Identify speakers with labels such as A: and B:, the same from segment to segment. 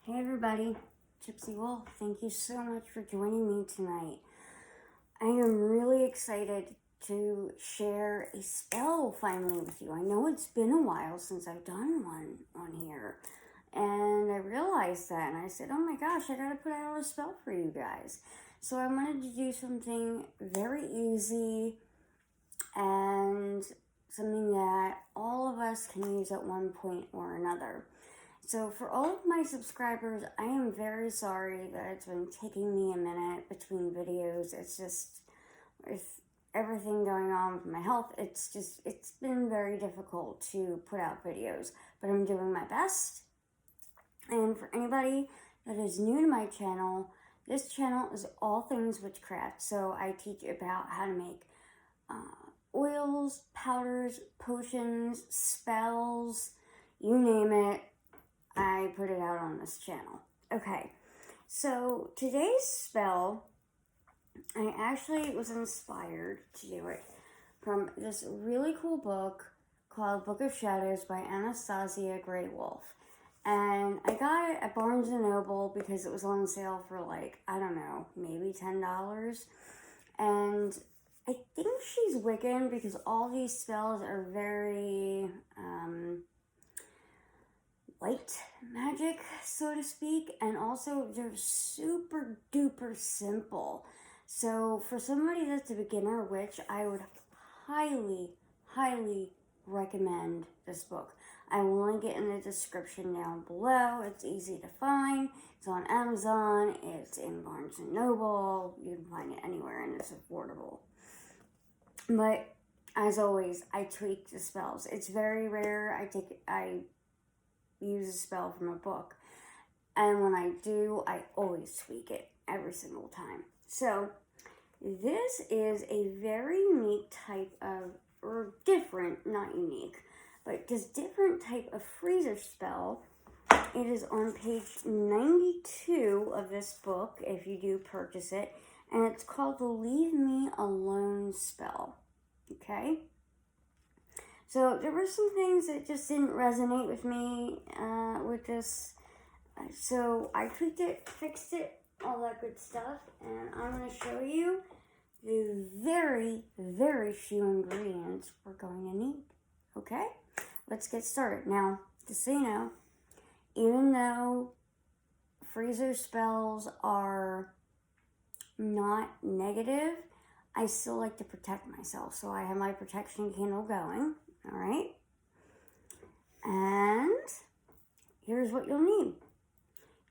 A: Hey everybody, Gypsy Wolf, thank you so much for joining me tonight. I am really excited to share a spell finally with you. I know it's been a while since I've done one on here, and I realized that, and I said, oh my gosh, I gotta put out a spell for you guys. So I wanted to do something very easy and something that all of us can use at one point or another. So for all of my subscribers, I am very sorry that it's been taking me a minute between videos. It's just, with everything going on with my health, it's been very difficult to put out videos. But I'm doing my best. And for anybody that is new to my channel, this channel is all things witchcraft. So I teach about how to make oils, powders, potions, spells, you name it. I put it out on this channel. Okay, so today's spell, I actually was inspired to do it from this really cool book called Book of Shadows by Anastasia Gray Wolf. And I got it at Barnes & Noble because it was on sale for like, I don't know, maybe $10. And I think she's Wiccan because all these spells are very, white magic, so to speak, and also they're super duper simple. So for somebody that's a beginner witch, I would highly recommend this book. I will link it in the description down below. It's easy to find. It's on Amazon. It's in Barnes & Noble. You can find it anywhere, and it's affordable. But as always, I tweak the spells. It's very rare I use a spell from a book, and when I do, I always tweak it every single time. So this is a very unique type of, or different, not unique, but just different type of freezer spell. It is on page 92 of this book if you do purchase it, and it's called the Leave Me Alone spell. Okay, so there were some things that just didn't resonate with me with this. So I tweaked it, fixed it, all that good stuff. And I'm going to show you the very few ingredients we're going to need. Okay? Let's get started. Now, just so you know, even though freezer spells are not negative, I still like to protect myself. So I have my protection candle going. All right, and here's what you'll need.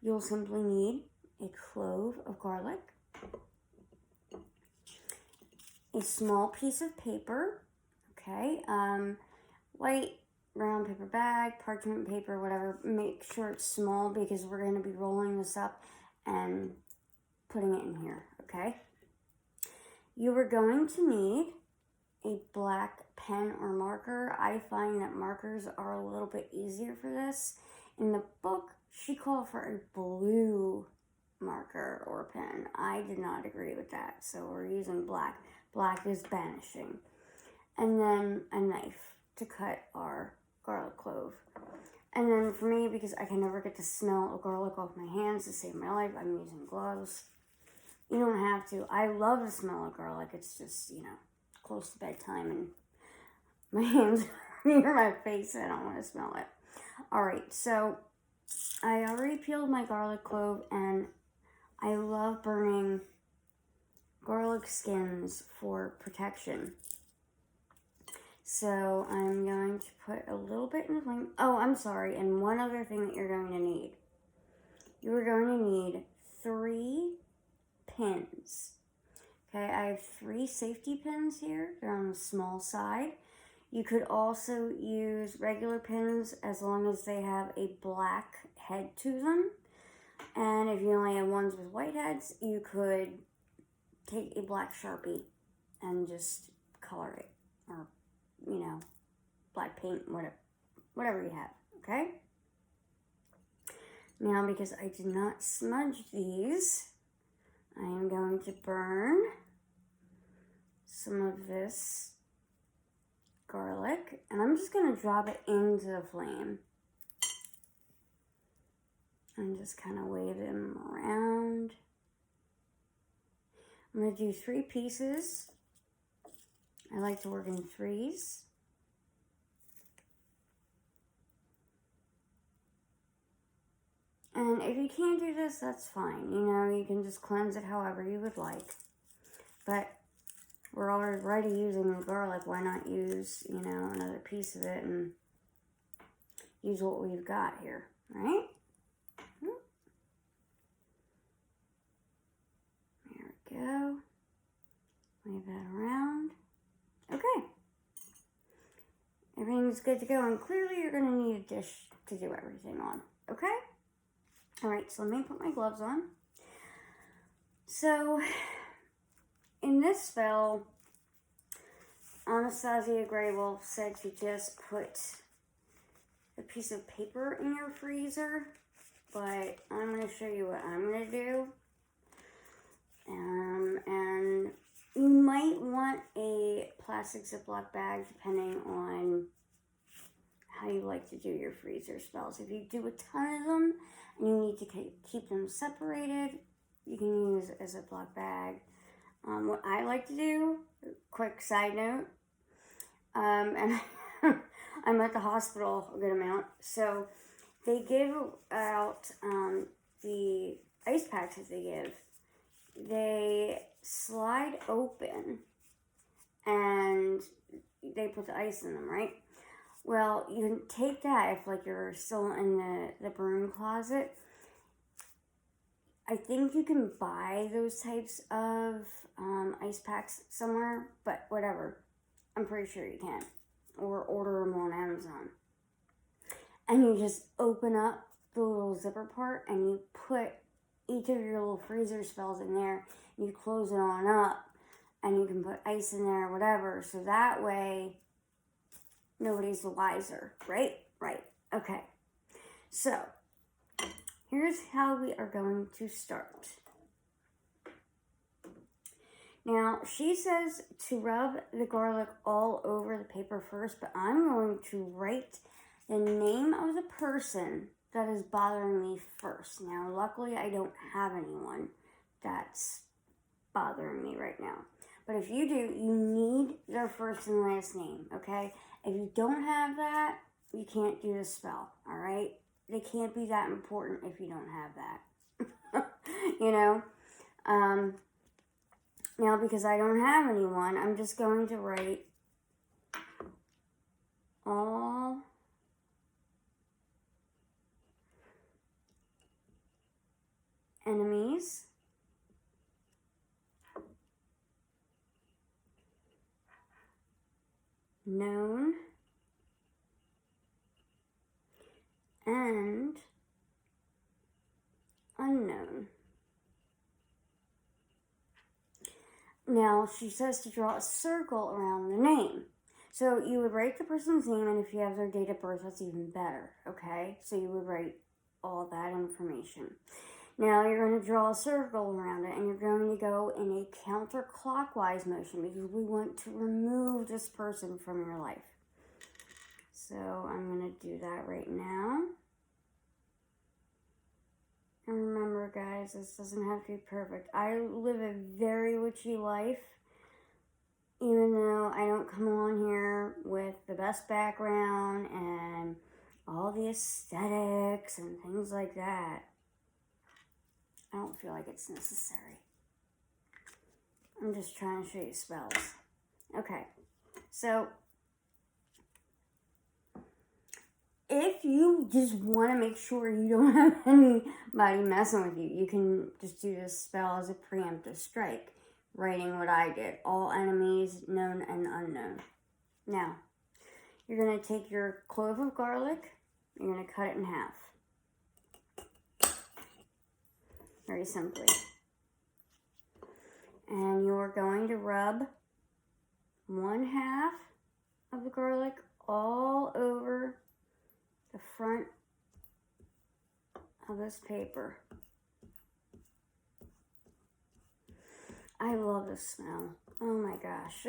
A: You'll simply need a clove of garlic, a small piece of paper, okay, white brown paper bag, parchment paper, whatever. Make sure it's small because we're going to be rolling this up and putting it in here, okay? You are going to need a black pen or marker. I find that markers are a little bit easier for this. In the book, she called for a blue marker or pen. I did not agree with that, so we're using black. Black is banishing. And then a knife to cut our garlic clove. And then for me, because I can never get the smell of garlic off my hands to save my life, I'm using gloves. You don't have to. I love the smell of garlic. It's just, close to bedtime and my hands are near my face. I don't want to smell it. All right, so I already peeled my garlic clove, and I love burning garlic skins for protection. So I'm going to put a little bit in the flame. Oh, I'm sorry. And one other thing that you're going to need. You are going to need 3 pins. Okay, I have 3 safety pins here. They're on the small side. You could also use regular pins as long as they have a black head to them. And if you only have ones with white heads, you could take a black Sharpie and just color it. Or, black paint, whatever you have, okay? Now, because I did not smudge these, I am going to burn some of this garlic, and I'm just going to drop it into the flame. And just kind of wave them around. I'm going to do 3 pieces. I like to work in 3s. And if you can't do this, that's fine. You know, you can just cleanse it however you would like. But we're already using the garlic. Why not use, you know, another piece of it and use what we've got here, right? There we go. Wave that around. Okay. Everything's good to go. And clearly you're going to need a dish to do everything on. Okay? Alright, so let me put my gloves on. So, in this spell, Anastasia Graywolf said to just put a piece of paper in your freezer. But I'm going to show you what I'm going to do. And you might want a plastic Ziploc bag depending on how you like to do your freezer spells. If you do a ton of them and you need to keep them separated, you can use a Ziploc bag. What I like to do, quick side note, and I'm at the hospital a good amount, so they give out the ice packs that they give. They slide open and they put the ice in them, right? Well, you can take that if like you're still in the broom closet. I think you can buy those types of ice packs somewhere, but whatever. I'm pretty sure you can. Or order them on Amazon. And you just open up the little zipper part and you put each of your little freezer spells in there. You close it on up and you can put ice in there or whatever. So that way, nobody's the wiser, right? Right. Okay. So, here's how we are going to start. Now, she says to rub the garlic all over the paper first, but I'm going to write the name of the person that is bothering me first. Now, luckily, I don't have anyone that's bothering me right now. But if you do, you need their first and last name, okay? If you don't have that, you can't do the spell, all right? They can't be that important if you don't have that, you know? Now, because I don't have anyone, I'm just going to write all enemies known and unknown. Now, she says to draw a circle around the name. So you would write the person's name, and if you have their date of birth, that's even better, okay? So you would write all that information. Now, you're going to draw a circle around it, and you're going to go in a counterclockwise motion because we want to remove this person from your life. So I'm going to do that right now. And remember, guys, this doesn't have to be perfect. I live a very witchy life, even though I don't come on here with the best background and all the aesthetics and things like that. I don't feel like it's necessary. I'm just trying to show you spells. Okay, so if you just want to make sure you don't have anybody messing with you, you can just do this spell as a preemptive strike, writing what I did. All enemies known and unknown. Now, you're going to take your clove of garlic, you're going to cut it in half. Very simply. And you're going to rub 1/2 of the garlic all over the front of this paper. I love the smell. Oh my gosh.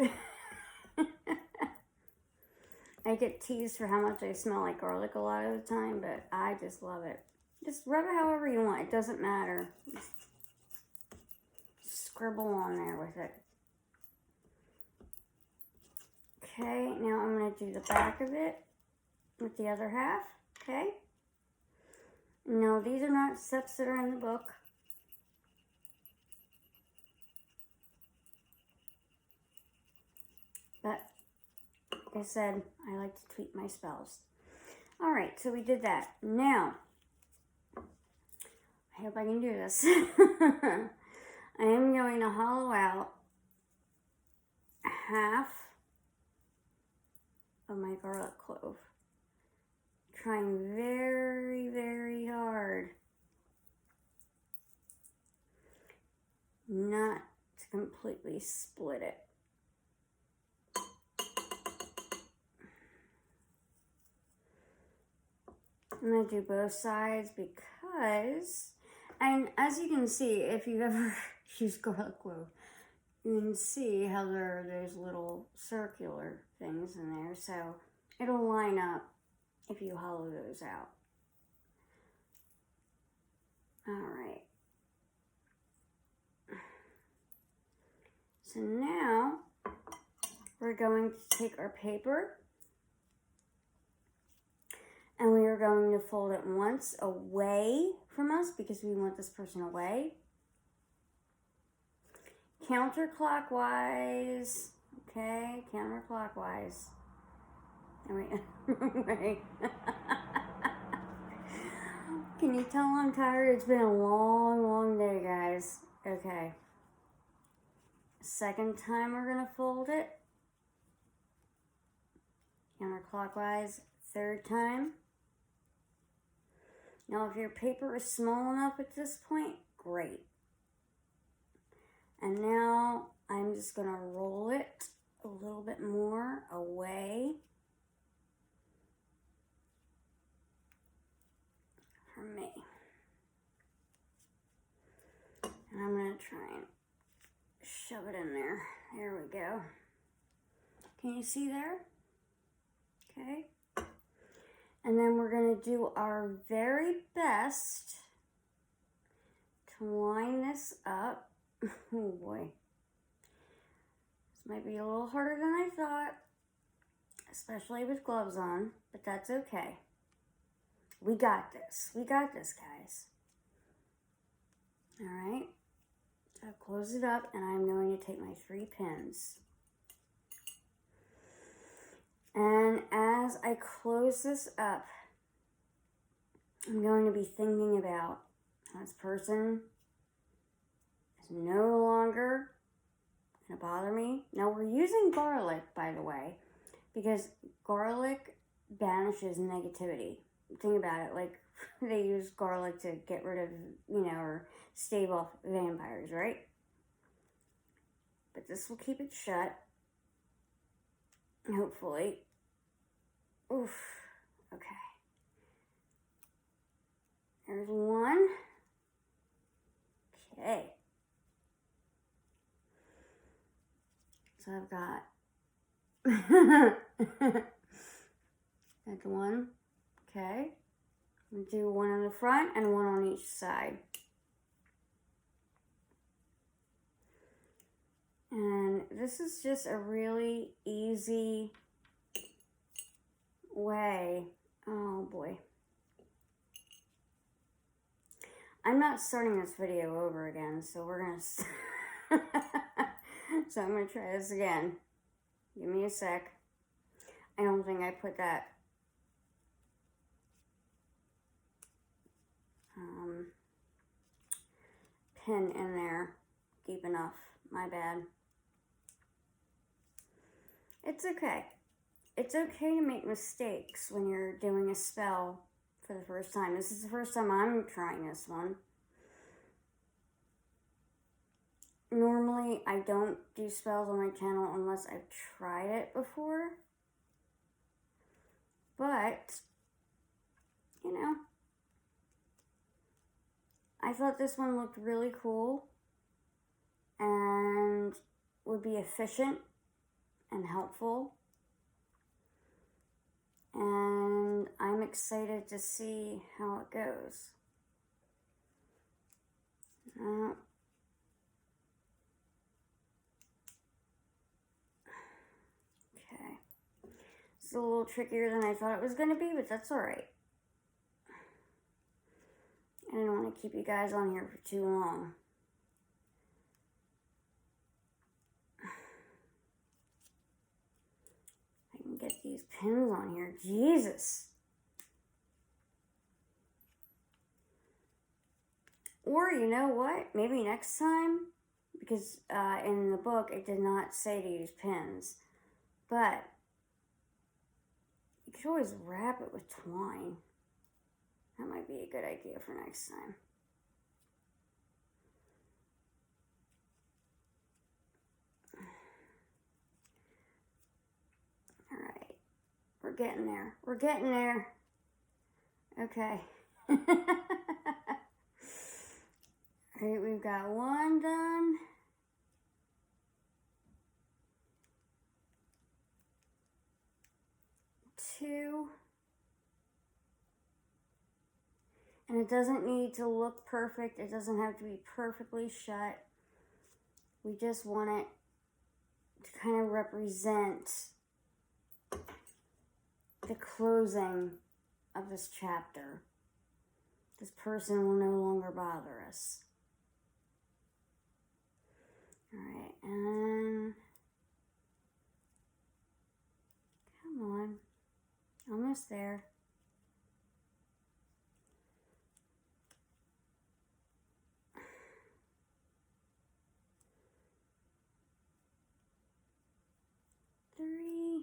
A: I get teased for how much I smell like garlic a lot of the time, but I just love it. Just rub it however you want. It doesn't matter. Just scribble on there with it. Okay, now I'm going to do the back of it with the other half. Okay. No, these are not steps that are in the book. But, like I said, I like to tweak my spells. Alright, so we did that. Now, I hope I can do this. I am going to hollow out half of my garlic clove. Trying very, very hard not to completely split it. I'm going to do both sides because, and as you can see, if you've ever used garlic clove, you can see how there are those little circular things in there, so it'll line up if you hollow those out. Alright. So now, we're going to take our paper and we are going to fold it once away from us because we want this person away. Counterclockwise. Okay, counterclockwise. Wait. Can you tell I'm tired? It's been a long, long day, guys. Okay. Second time we're going to fold it. Counterclockwise. Third time. Now, if your paper is small enough at this point, great. And now I'm just going to roll it a little bit more away from me. And I'm going to try and shove it in there. There we go. Can you see there? Okay. And then we're going to do our very best to line this up. Oh boy. This might be a little harder than I thought, especially with gloves on, but that's okay. We got this. We got this, guys. Alright. So I'll close it up and I'm going to take my 3 pins. And as I close this up, I'm going to be thinking about how this person is no longer going to bother me. Now, we're using garlic, by the way, because garlic banishes negativity. Think about it, like they use garlic to get rid of, or stave off vampires, right? But this will keep it shut, hopefully. Oof. Okay. There's one. Okay. So I've got that's one. Okay. We'll do one on the front and one on each side. And this is just a really easy way. Oh boy. I'm not starting this video over again, so we're gonna so I'm gonna try this again. Give me a sec. I don't think I put that pin in there deep enough. My bad. It's okay. It's okay to make mistakes when you're doing a spell for the first time. This is the first time I'm trying this one. Normally, I don't do spells on my channel unless I've tried it before. But, I thought this one looked really cool and would be efficient and helpful. And I'm excited to see how it goes. It's a little trickier than I thought it was going to be, but that's alright. I didn't want to keep you guys on here for too long. I can get these pins on here. Jesus. Or, you know what? Maybe next time, because in the book it did not say to use pins, but you could always wrap it with twine. That might be a good idea for next time. All right, we're getting there. We're getting there. Okay. All right, we've got one done. Two. And it doesn't need to look perfect. It doesn't have to be perfectly shut. We just want it to kind of represent the closing of this chapter. This person will no longer bother us. All right, and come on, almost there. Three.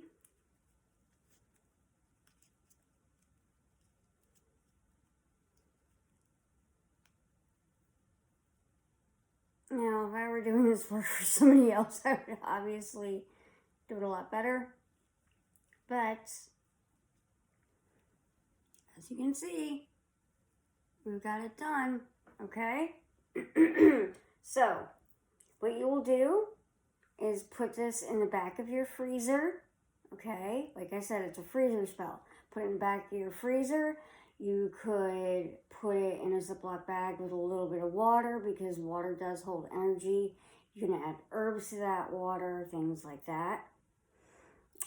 A: Now, if I were doing this work for somebody else, I would obviously do it a lot better. But, as you can see, we've got it done, okay? So, what you will do is put this in the back of your freezer, okay? Like I said, it's a freezer spell. Put it in the back of your freezer. You could put it in a Ziploc bag with a little bit of water because water does hold energy. You can add herbs to that water, things like that.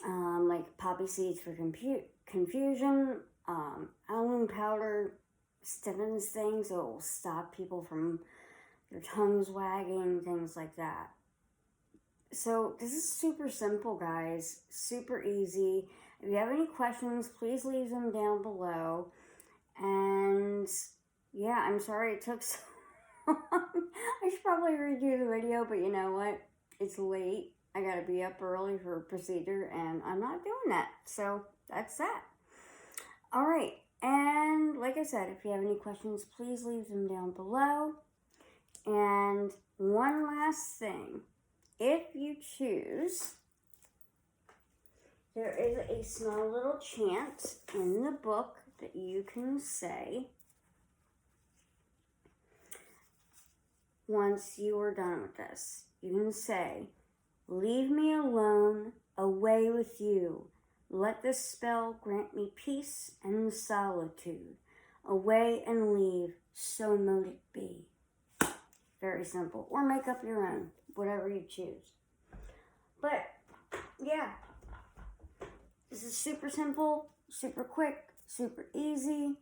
A: Like poppy seeds for confusion. Almond powder stiffens things, so it will stop people from their tongues wagging, things like that. So this is super simple, guys. Super easy. If you have any questions, please leave them down below. And yeah, I'm sorry it took so long. I should probably redo the video, but you know what? It's late. I gotta be up early for a procedure, and I'm not doing that. So that's that. All right. And like I said, if you have any questions, please leave them down below. And one last thing. If you choose, there is a small little chant in the book that you can say once you are done with this. You can say, "Leave me alone, away with you. Let this spell grant me peace and solitude. Away and leave, so mote it be." Very simple. Or make up your own, whatever you choose. But, yeah. This is super simple, super quick, super easy,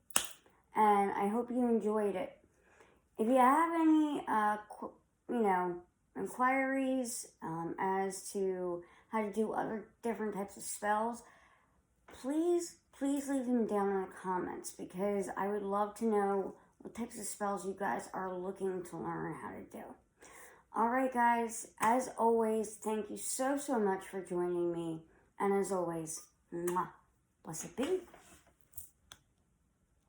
A: and I hope you enjoyed it. If you have any, inquiries as to how to do other different types of spells, please leave them down in the comments, because I would love to know what types of spells you guys are looking to learn how to do. All right, guys, as always, thank you so much for joining me, and as always, mwah, blessed be.